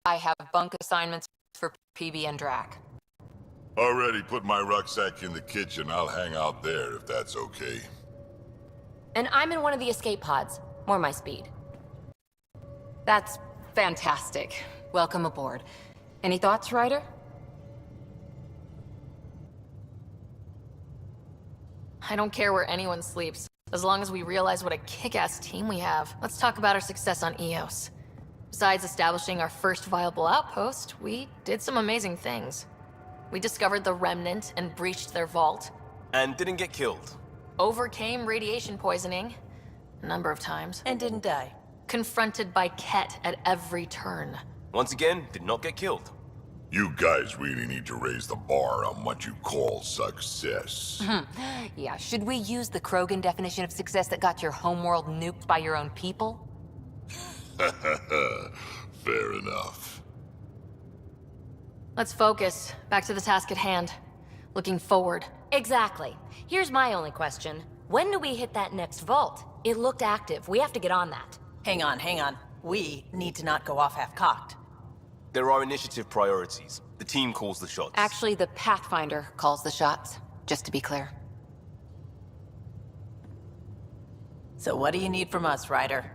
I have bunk assignments for PB and Drac. Already put my rucksack in the kitchen. I'll hang out there if that's okay. And I'm in one of the escape pods. More my speed. That's fantastic. Welcome aboard. Any thoughts, Ryder? I don't care where anyone sleeps, as long as we realize what a kick-ass team we have. Let's talk about our success on Eos. Besides establishing our first viable outpost, we did some amazing things. We discovered the Remnant and breached their vault. And didn't get killed. Overcame radiation poisoning a number of times. And didn't die. Confronted by Ket at every turn. Once again, did not get killed. You guys really need to raise the bar on what you call success. Yeah, should we use the Krogan definition of success that got your homeworld nuked by your own people? Fair enough. Let's focus. Back to the task at hand. Looking forward. Exactly. Here's my only question. When do we hit that next vault? It looked active. We have to get on that. Hang on. We need to not go off half-cocked. There are initiative priorities. The team calls the shots. Actually, the Pathfinder calls the shots, just to be clear. So what do you need from us, Ryder?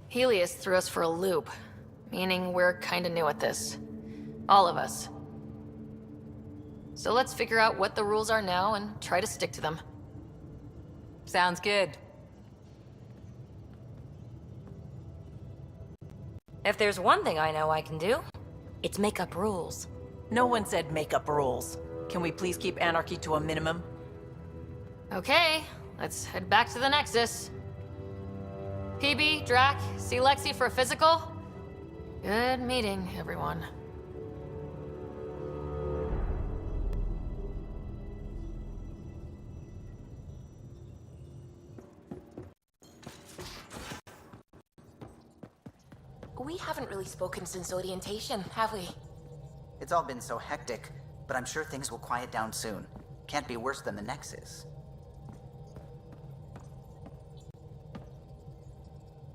Helios threw us for a loop, meaning we're kinda new at this. All of us. So let's figure out what the rules are now and try to stick to them. Sounds good. If there's one thing I know I can do, it's make up rules. No one said make up rules. Can we please keep anarchy to a minimum? Okay, let's head back to the Nexus. PB, Drac, see Lexi for a physical? Good meeting, everyone. We haven't really spoken since orientation, have we? It's all been so hectic, but I'm sure things will quiet down soon. Can't be worse than the Nexus.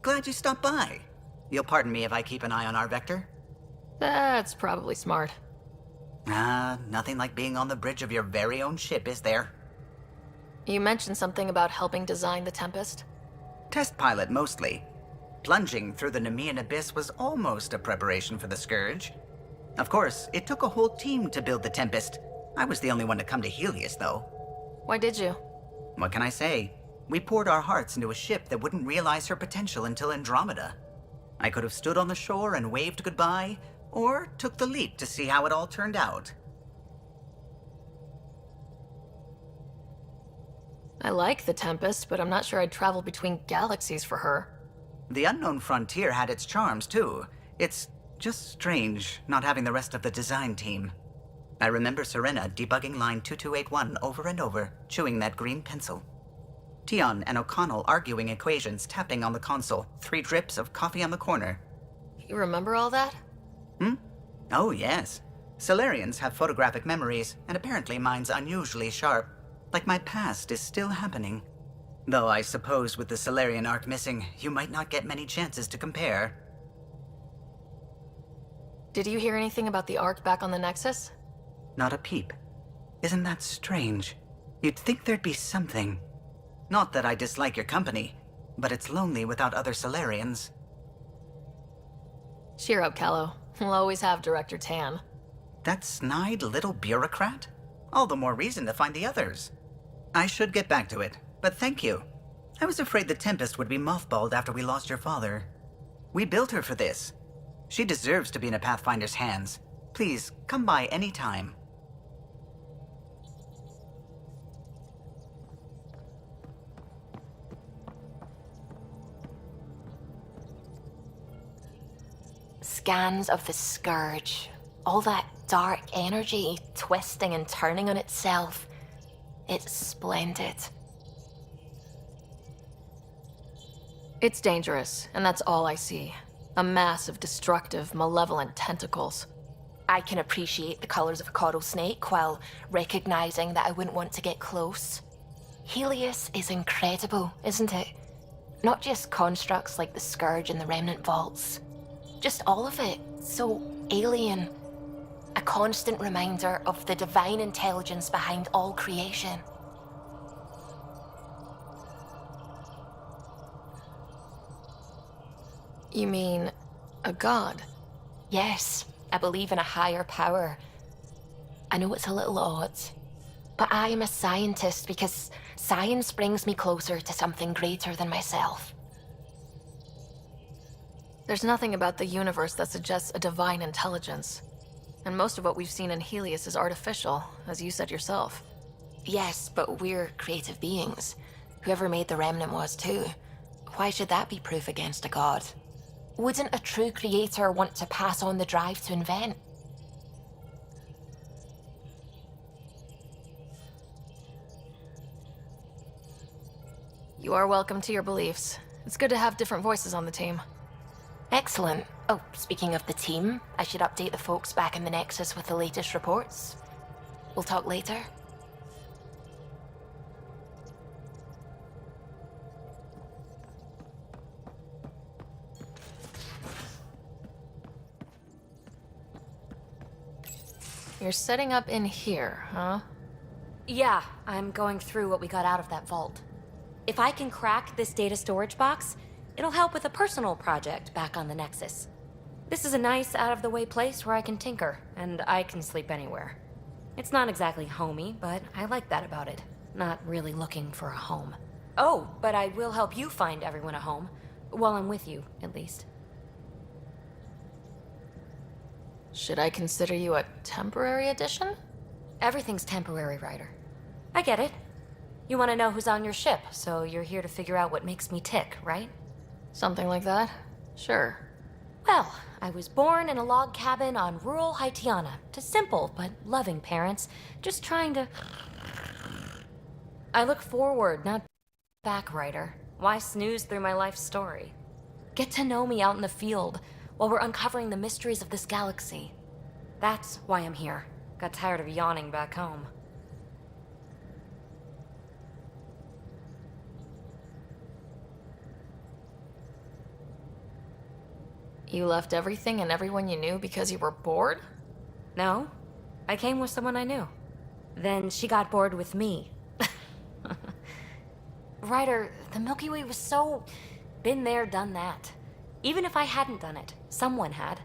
Glad you stopped by. You'll pardon me if I keep an eye on our vector? That's probably smart. Nothing like being on the bridge of your very own ship, is there? You mentioned something about helping design the Tempest? Test pilot, mostly. Plunging through the Nemean abyss was almost a preparation for the Scourge. Of course, it took a whole team to build the Tempest. I was the only one to come to Helios, though. Why did you? What can I say? We poured our hearts into a ship that wouldn't realize her potential until Andromeda. I could have stood on the shore and waved goodbye, or took the leap to see how it all turned out. I like the Tempest, but I'm not sure I'd travel between galaxies for her. The unknown frontier had its charms, too. It's just strange not having the rest of the design team. I remember Serena debugging line 2281 over and over, chewing that green pencil. Tion and O'Connell arguing equations, tapping on the console, 3 drips of coffee on the corner. You remember all that? Oh, yes. Solarians have photographic memories, and apparently mine's unusually sharp. Like my past is still happening. Though I suppose with the Solarian arc missing, you might not get many chances to compare. Did you hear anything about the Ark back on the Nexus? Not a peep. Isn't that strange? You'd think there'd be something. Not that I dislike your company, but it's lonely without other Solarians. Cheer up, Callow. We'll always have Director Tan. That snide little bureaucrat? All the more reason to find the others. I should get back to it, but thank you. I was afraid the Tempest would be mothballed after we lost your father. We built her for this. She deserves to be in a Pathfinder's hands. Please, come by any time. Scans of the Scourge. All that dark energy twisting and turning on itself. It's splendid. It's dangerous, and that's all I see. A mass of destructive, malevolent tentacles. I can appreciate the colors of a coral snake while recognizing that I wouldn't want to get close. Helios is incredible, isn't it? Not just constructs like the Scourge and the Remnant Vaults. Just all of it. So alien. A constant reminder of the divine intelligence behind all creation. You mean a god? Yes, I believe in a higher power. I know it's a little odd, but I am a scientist because science brings me closer to something greater than myself. There's nothing about the universe that suggests a divine intelligence. And most of what we've seen in Helios is artificial, as you said yourself. Yes, but we're creative beings. Whoever made the Remnant was too. Why should that be proof against a god? Wouldn't a true creator want to pass on the drive to invent? You are welcome to your beliefs. It's good to have different voices on the team. Excellent. Oh, speaking of the team, I should update the folks back in the Nexus with the latest reports. We'll talk later. You're setting up in here, huh? Yeah, I'm going through what we got out of that vault. If I can crack this data storage box, it'll help with a personal project back on the Nexus. This is a nice, out-of-the-way place where I can tinker, and I can sleep anywhere. It's not exactly homey, but I like that about it. Not really looking for a home. Oh, but I will help you find everyone a home. While I'm with you, at least. Should I consider you a temporary addition? Everything's temporary, Ryder. I get it. You want to know who's on your ship, so you're here to figure out what makes me tick, right? Something like that? Sure. Well, I was born in a log cabin on rural Haitiana to simple but loving parents, just trying to... I look forward, not back, Ryder. Why snooze through my life story? Get to know me out in the field while we're uncovering the mysteries of this galaxy. That's why I'm here. Got tired of yawning back home. You left everything and everyone you knew because you were bored? No, I came with someone I knew. Then she got bored with me. Ryder, the Milky Way was so... been there, done that. Even if I hadn't done it, someone had.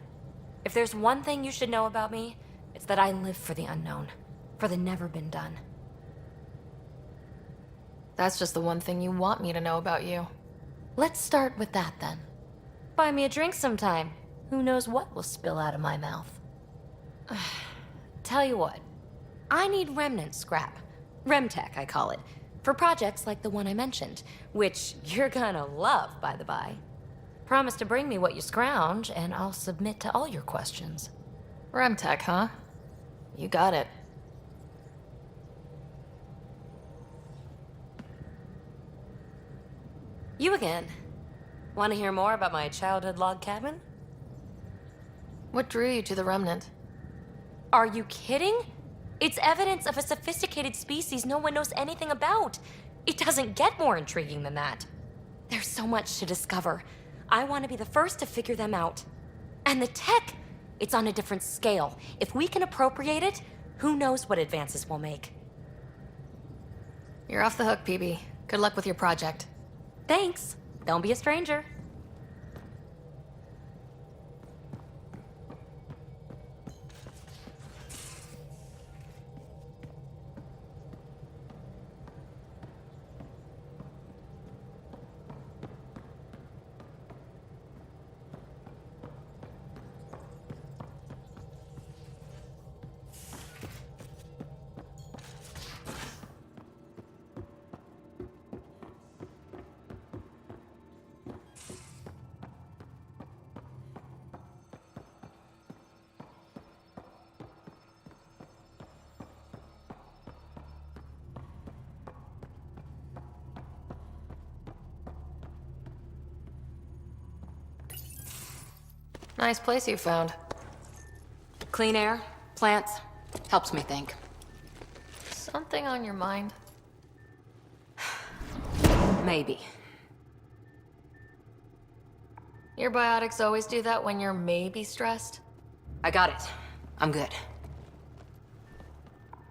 If there's one thing you should know about me, it's that I live for the unknown. For the never been done. That's just the one thing you want me to know about you. Let's start with that then. Buy me a drink sometime. Who knows what will spill out of my mouth. Tell you what, I need remnant scrap. Remtech, I call it. For projects like the one I mentioned, which you're gonna love, by the by. Promise to bring me what you scrounge, and I'll submit to all your questions. Remtech, huh? You got it. You again. Want to hear more about my childhood log cabin? What drew you to the Remnant? Are you kidding? It's evidence of a sophisticated species no one knows anything about. It doesn't get more intriguing than that. There's so much to discover. I want to be the first to figure them out. And the tech, it's on a different scale. If we can appropriate it, who knows what advances we'll make. You're off the hook, PB. Good luck with your project. Thanks. Don't be a stranger. Nice place you found. Clean air, plants, helps me think. Something on your mind? Maybe. your biotics always do that when you're maybe stressed? I got it. I'm good.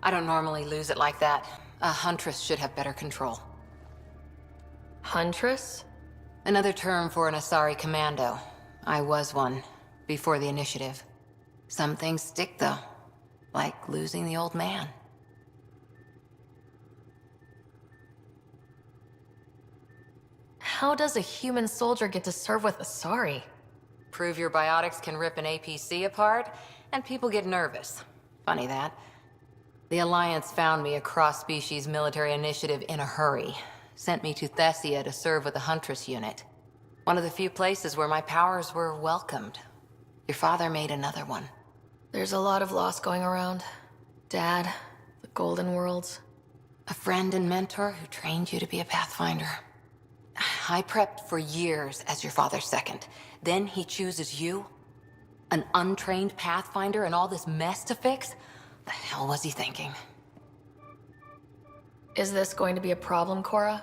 I don't normally lose it like that. A huntress should have better control. Huntress? Another term for an Asari commando. I was one, before the initiative. Some things stick, though. Like losing the old man. How does a human soldier get to serve with Asari? Prove your biotics can rip an APC apart, and people get nervous. Funny that. The Alliance found me a cross-species military initiative in a hurry. Sent me to Thessia to serve with the Huntress unit. One of the few places where my powers were welcomed. Your father made another one. There's a lot of loss going around. Dad, the Golden Worlds. A friend and mentor who trained you to be a Pathfinder. I prepped for years as your father's second. Then he chooses you? An untrained Pathfinder and all this mess to fix? The hell was he thinking? Is this going to be a problem, Cora?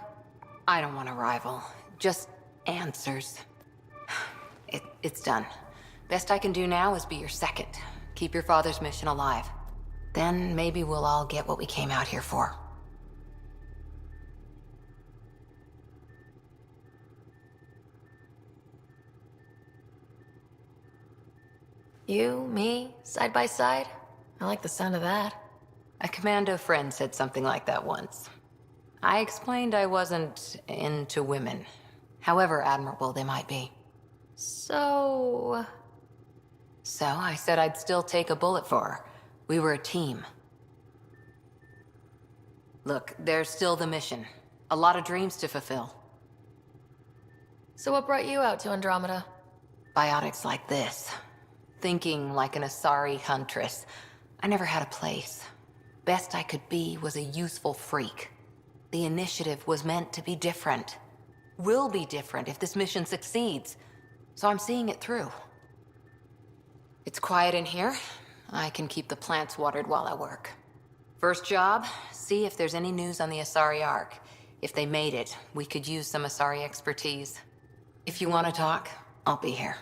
I don't want a rival. Just answers. It's done. Best I can do now is be your second. Keep your father's mission alive. Then maybe we'll all get what we came out here for. You, me, side by side? I like the sound of that. A commando friend said something like that once. I explained I wasn't into women, however admirable they might be. So I said I'd still take a bullet for her. We were a team. Look, there's still the mission. A lot of dreams to fulfill. So what brought you out to Andromeda? Biotics like this. Thinking like an Asari huntress. I never had a place. Best I could be was a useful freak. The initiative was meant to be different. Will be different if this mission succeeds. So I'm seeing it through. It's quiet in here. I can keep the plants watered while I work. First job, see if there's any news on the Asari Ark. If they made it, we could use some Asari expertise. If you want to talk, I'll be here.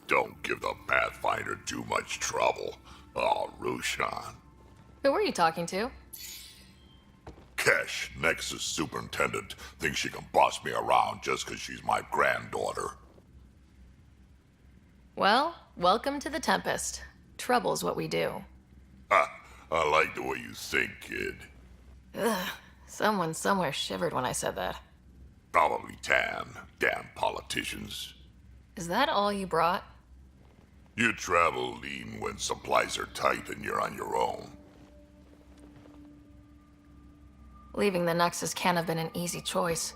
Don't give the Pathfinder too much trouble. Oh, Rushan. Who were you talking to? Kesh, Nexus Superintendent, thinks she can boss me around just because she's my granddaughter. Well, welcome to the Tempest. Trouble's what we do. Ha, I like the way you think, kid. Ugh, someone somewhere shivered when I said that. Probably Tan. Damn politicians. Is that all you brought? You travel lean when supplies are tight and you're on your own. Leaving the Nexus can't have been an easy choice.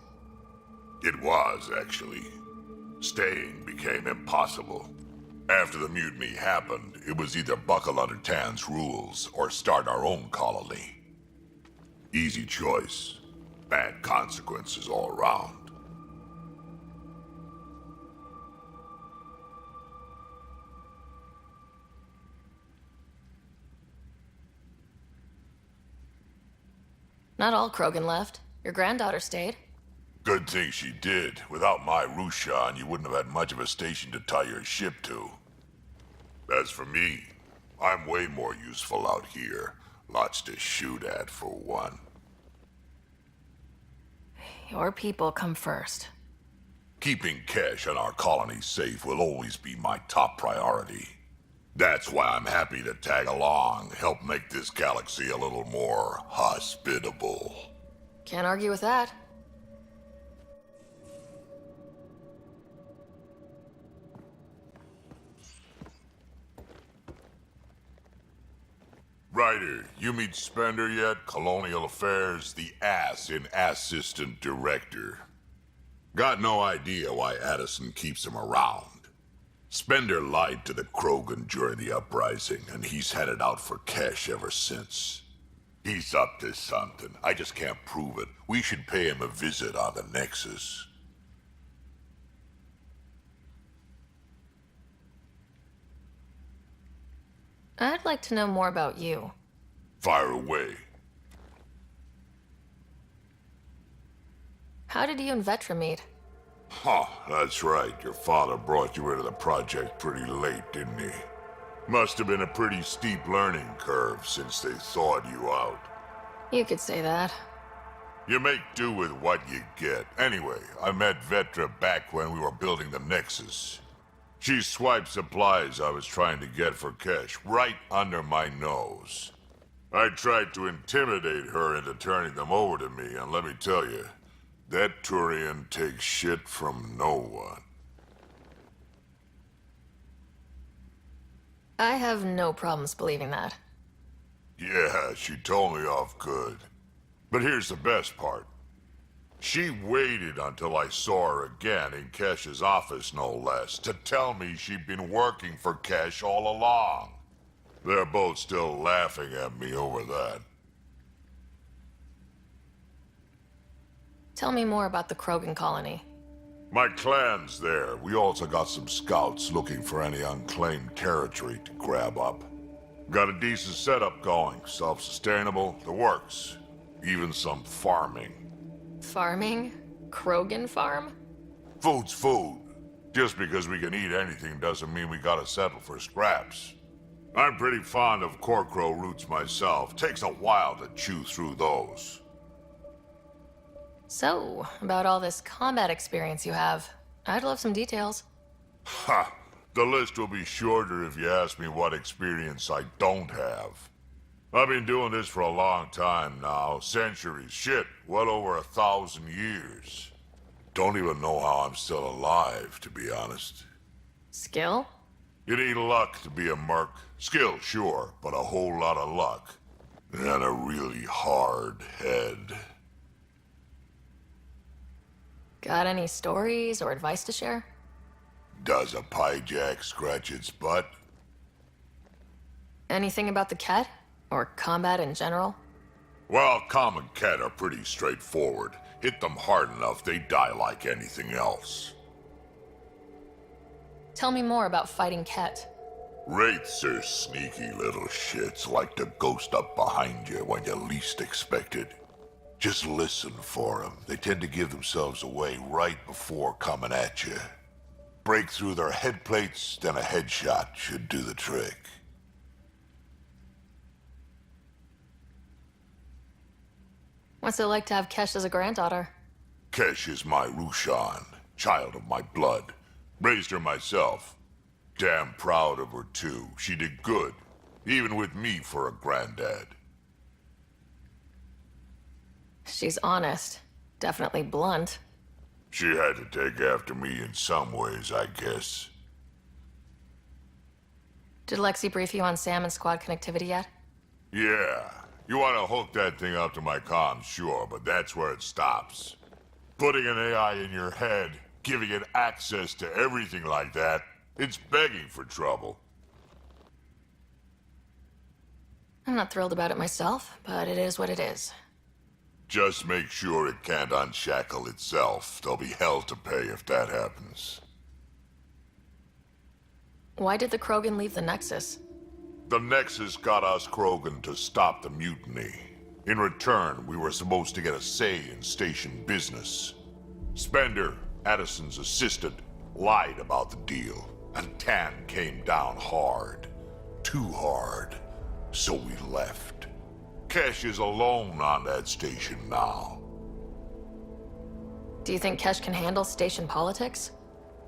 It was, actually. Staying became impossible. After the mutiny happened, it was either buckle under Tan's rules or start our own colony. Easy choice. Bad consequences all around. Not all Krogan left. Your granddaughter stayed. Good thing she did. Without my Rushan, you wouldn't have had much of a station to tie your ship to. As for me, I'm way more useful out here. Lots to shoot at, for one. Your people come first. Keeping Kesh and our colony safe will always be my top priority. That's why I'm happy to tag along, help make this galaxy a little more hospitable. Can't argue with that. Ryder, you meet Spender yet? Colonial Affairs, the ass in Assistant Director. Got no idea why Addison keeps him around. Spender lied to the Krogan during the uprising, and he's headed out for cash ever since. He's up to something. I just can't prove it. We should pay him a visit on the Nexus. I'd like to know more about you. Fire away. How did you and Vetra meet? Huh, that's right. Your father brought you into the project pretty late, didn't he? Must have been a pretty steep learning curve since they thawed you out. You could say that. You make do with what you get. Anyway, I met Vetra back when we were building the Nexus. She swiped supplies I was trying to get for cash right under my nose. I tried to intimidate her into turning them over to me, and let me tell you, that Turian takes shit from no one. I have no problems believing that. Yeah, she told me off good. But here's the best part. She waited until I saw her again in Kesh's office, no less, to tell me she'd been working for Kesh all along. They're both still laughing at me over that. Tell me more about the Krogan colony. My clan's there. We also got some scouts looking for any unclaimed territory to grab up. Got a decent setup going, self-sustainable, the works. Even some farming. Farming? Krogan farm? Food's food. Just because we can eat anything doesn't mean we gotta settle for scraps. I'm pretty fond of Corcrow roots myself. Takes a while to chew through those. So, about all this combat experience you have, I'd love some details. Ha! The list will be shorter if you ask me what experience I don't have. I've been doing this for a long time now. Centuries. Shit, well over 1,000 years. Don't even know how I'm still alive, to be honest. Skill? You need luck to be a merc. Skill, sure, but a whole lot of luck. And a really hard head. Got any stories or advice to share? Does a pyjak scratch its butt? Anything about the Ket? Or combat in general? Well, common cat are pretty straightforward. Hit them hard enough, they die like anything else. Tell me more about fighting Ket. Wraiths are sneaky little shits, like to ghost up behind you when you least expect it. Just listen for them. They tend to give themselves away right before coming at you. Break through their head plates, then a headshot should do the trick. What's it like to have Kesh as a granddaughter? Kesh is my Rushan, child of my blood. Raised her myself. Damn proud of her too. She did good, even with me for a granddad. She's honest. Definitely blunt. She had to take after me in some ways, I guess. Did Lexi brief you on Sam and squad connectivity yet? Yeah. You want to hook that thing up to my comms, sure, but that's where it stops. Putting an AI in your head, giving it access to everything like that, it's begging for trouble. I'm not thrilled about it myself, but it is what it is. Just make sure it can't unshackle itself. There'll be hell to pay if that happens. Why did the Krogan leave the Nexus? The Nexus got us Krogan to stop the mutiny. In return, we were supposed to get a say in station business. Spender, Addison's assistant, lied about the deal, and Tan came down hard. Too hard. So we left. Kesh is alone on that station now. Do you think Kesh can handle station politics?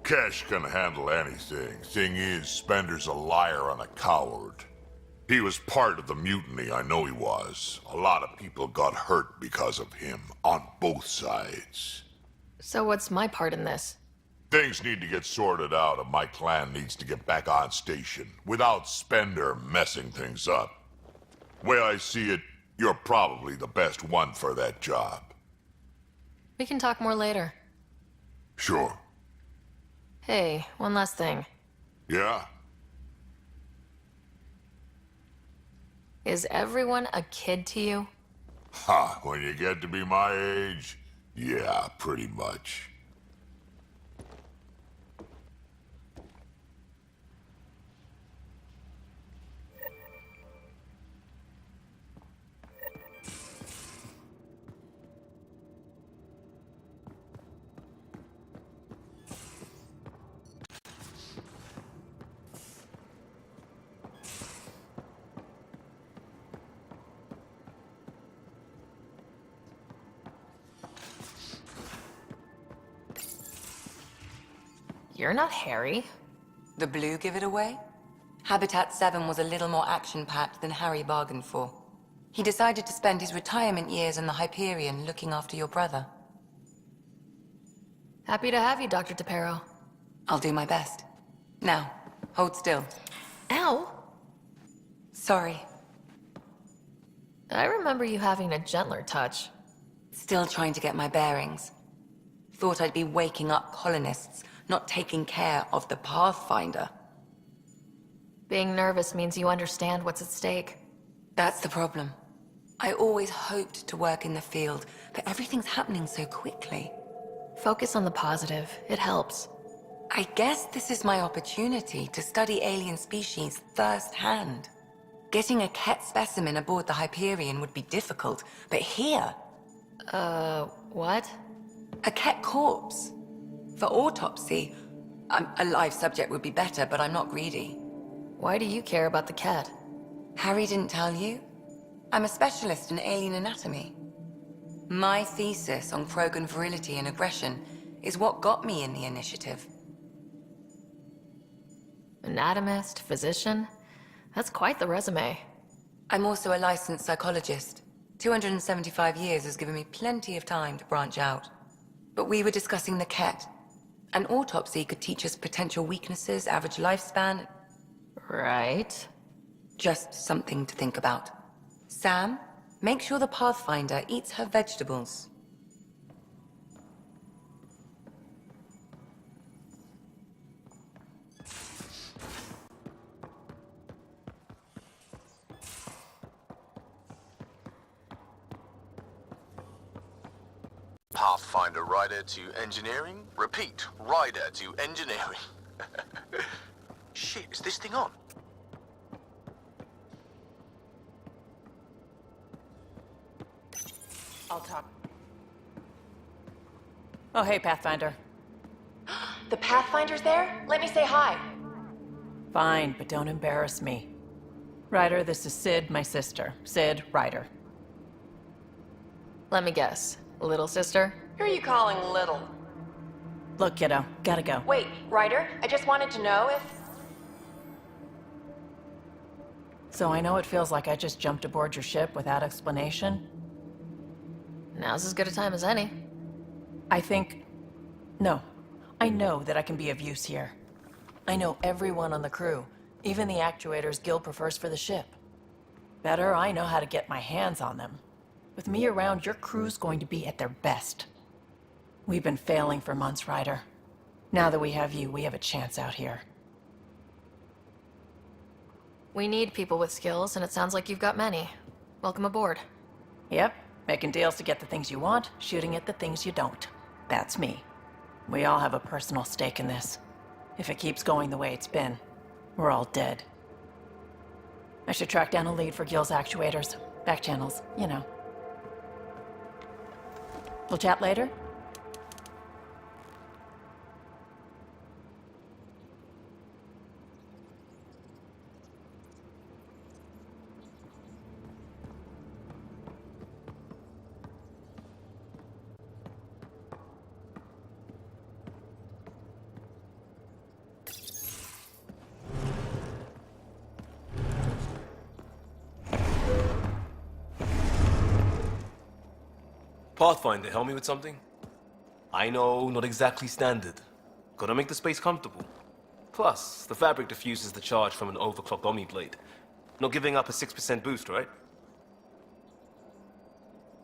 Kesh can handle anything. Thing is, Spender's a liar and a coward. He was part of the mutiny, I know he was. A lot of people got hurt because of him, on both sides. So what's my part in this? Things need to get sorted out, and my clan needs to get back on station, without Spender messing things up. Way I see it, you're probably the best one for that job. We can talk more later. Sure. Hey, one last thing. Yeah? Is everyone a kid to you? Ha, when you get to be my age, yeah, pretty much. You're not Harry. The blue give it away? Habitat 7 was a little more action-packed than Harry bargained for. He decided to spend his retirement years in the Hyperion looking after your brother. Happy to have you, Dr. DePero. I'll do my best. Now, hold still. Ow! Sorry. I remember you having a gentler touch. Still trying to get my bearings. Thought I'd be waking up colonists, not taking care of the Pathfinder. Being nervous means you understand what's at stake. That's the problem. I always hoped to work in the field, but everything's happening so quickly. Focus on the positive. It helps. I guess this is my opportunity to study alien species firsthand. Getting a Ket specimen aboard the Hyperion would be difficult, but here, What? a Ket corpse. For autopsy, a live subject would be better, but I'm not greedy. Why do you care about the cat? Harry didn't tell you? I'm a specialist in alien anatomy. My thesis on Krogan virility and aggression is what got me in the initiative. Anatomist, physician? That's quite the resume. I'm also a licensed psychologist. 275 years has given me plenty of time to branch out. But we were discussing the Ket. An autopsy could teach us potential weaknesses, average lifespan. Right. Just something to think about. Sam, make sure the Pathfinder eats her vegetables. Pathfinder rider to engineering. Repeat, rider to engineering. Shit, is this thing on? I'll talk. Oh, hey, Pathfinder. The Pathfinder's there? Let me say hi. Fine, but don't embarrass me. Ryder, this is Sid, my sister. Sid, Ryder. Let me guess. Little sister? Who are you calling little? Look, kiddo, gotta go. Wait, Ryder, I just wanted to know if... So I know it feels like I just jumped aboard your ship without explanation. Now's as good a time as any. No. I know that I can be of use here. I know everyone on the crew, even the actuators Gil prefers for the ship. Better, I know how to get my hands on them. With me around, your crew's going to be at their best. We've been failing for months, Ryder. Now that we have you, we have a chance out here. We need people with skills, and it sounds like you've got many. Welcome aboard. Yep, making deals to get the things you want, shooting at the things you don't. That's me. We all have a personal stake in this. If it keeps going the way it's been, we're all dead. I should track down a lead for Gil's actuators. Back channels, you know. We'll chat later? Pathfinder, help me with something? I know, not exactly standard. Gotta make the space comfortable. Plus, the fabric diffuses the charge from an overclocked Omni blade. Not giving up a 6% boost, right?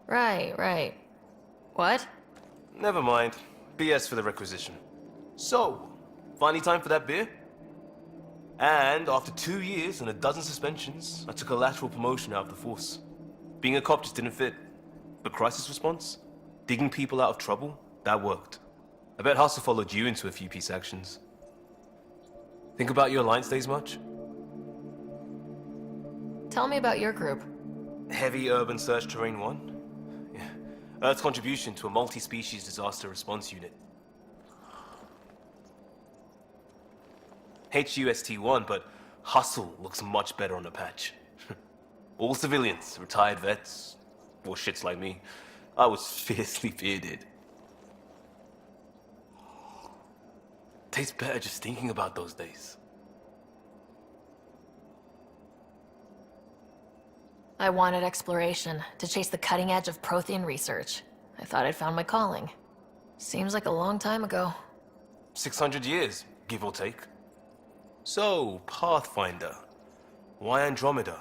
Right. What? Never mind. BS for the requisition. So, finally time for that beer? And after 2 years and a dozen suspensions, I took a lateral promotion out of the force. Being a cop just didn't fit. But crisis response? Digging people out of trouble? That worked. I bet Hustle followed you into a few peace actions. Think about your Alliance days much? Tell me about your group. Heavy Urban Search Terrain 1? Yeah. Earth's contribution to a multi-species disaster response unit. HUST-1, but Hustle looks much better on the patch. All civilians, retired vets, or shits like me. I was fiercely bearded. Tastes better just thinking about those days. I wanted exploration, to chase the cutting edge of Prothean research. I thought I'd found my calling. Seems like a long time ago. 600 years, give or take. So, Pathfinder. Why Andromeda?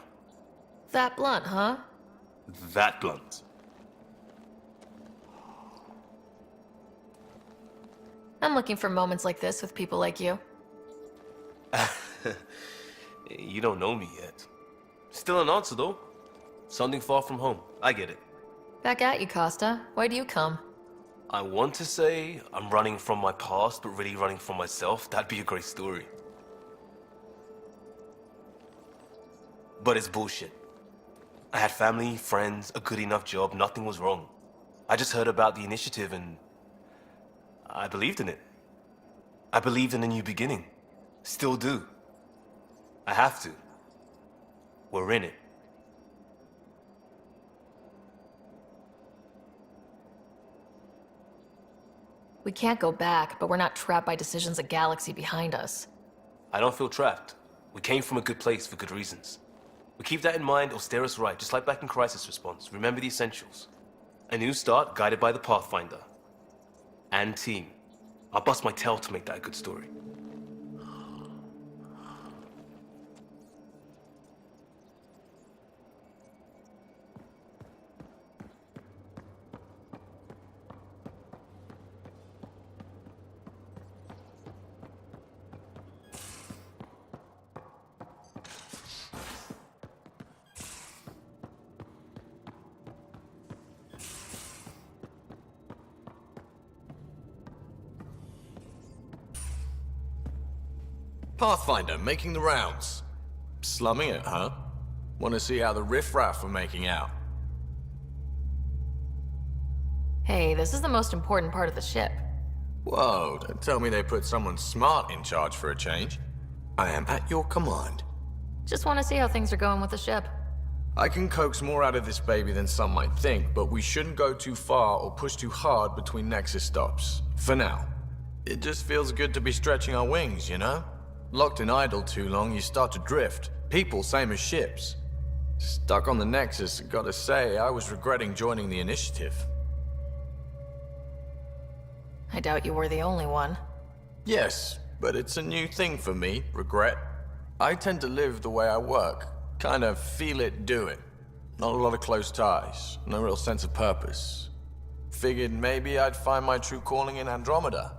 That blunt, huh? That blunt. I'm looking for moments like this with people like you. You don't know me yet. Still an answer, though. Something far from home. I get it. Back at you, Costa. Why do you come? I want to say I'm running from my past, but really running from myself. That'd be a great story. But it's bullshit. I had family, friends, a good enough job, nothing was wrong. I just heard about the initiative and I believed in it. I believed in a new beginning. Still do. I have to. We're in it. We can't go back, but we're not trapped by decisions a galaxy behind us. I don't feel trapped. We came from a good place for good reasons. We keep that in mind or steer us right, just like back in Crisis Response. Remember the essentials. A new start guided by the Pathfinder. And team. I'll bust my tail to make that a good story. Pathfinder, making the rounds. Slumming it, huh? Want to see how the riffraff are making out? Hey, this is the most important part of the ship. Whoa, don't tell me they put someone smart in charge for a change. I am at your command. Just want to see how things are going with the ship. I can coax more out of this baby than some might think, but we shouldn't go too far or push too hard between Nexus stops. For now. It just feels good to be stretching our wings, you know? Locked in idle too long, you start to drift. People, same as ships. Stuck on the Nexus, gotta say, I was regretting joining the initiative. I doubt you were the only one. Yes, but it's a new thing for me, regret. I tend to live the way I work. Kind of feel it, do it. Not a lot of close ties, no real sense of purpose. Figured maybe I'd find my true calling in Andromeda.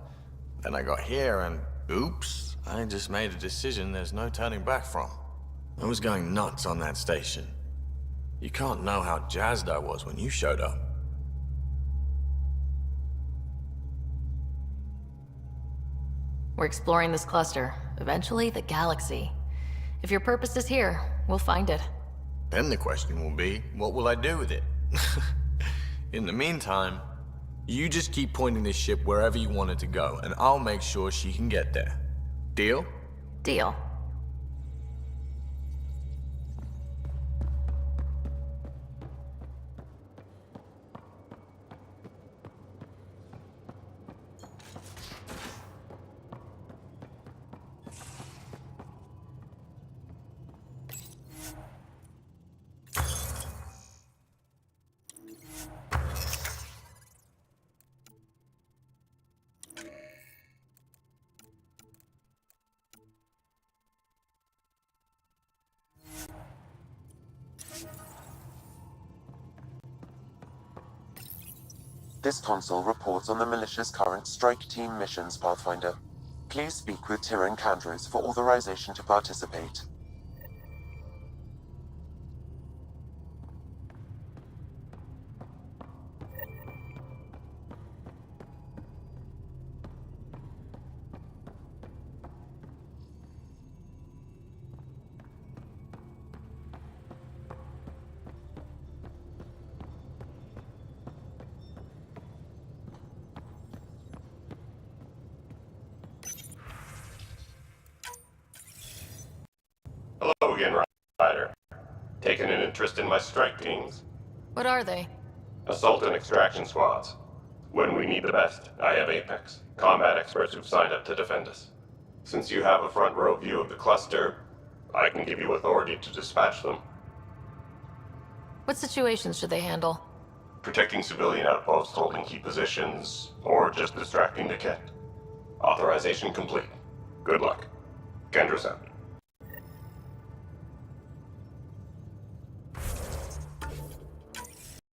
Then I got here and oops. I just made a decision there's no turning back from. I was going nuts on that station. You can't know how jazzed I was when you showed up. We're exploring this cluster, eventually the galaxy. If your purpose is here, we'll find it. Then the question will be, what will I do with it? In the meantime, you just keep pointing this ship wherever you want it to go, and I'll make sure she can get there. Deal? Deal. This console reports on the militia's current strike team missions, Pathfinder. Please speak with Tyrion Candros for authorization to participate. Hello again, Ryder. Taken an interest in my strike teams. What are they? Assault and extraction squads. When we need the best, I have Apex, combat experts who've signed up to defend us. Since you have a front row view of the cluster, I can give you authority to dispatch them. What situations should they handle? Protecting civilian outposts holding key positions, or just distracting the kit. Authorization complete. Good luck. Kendra out.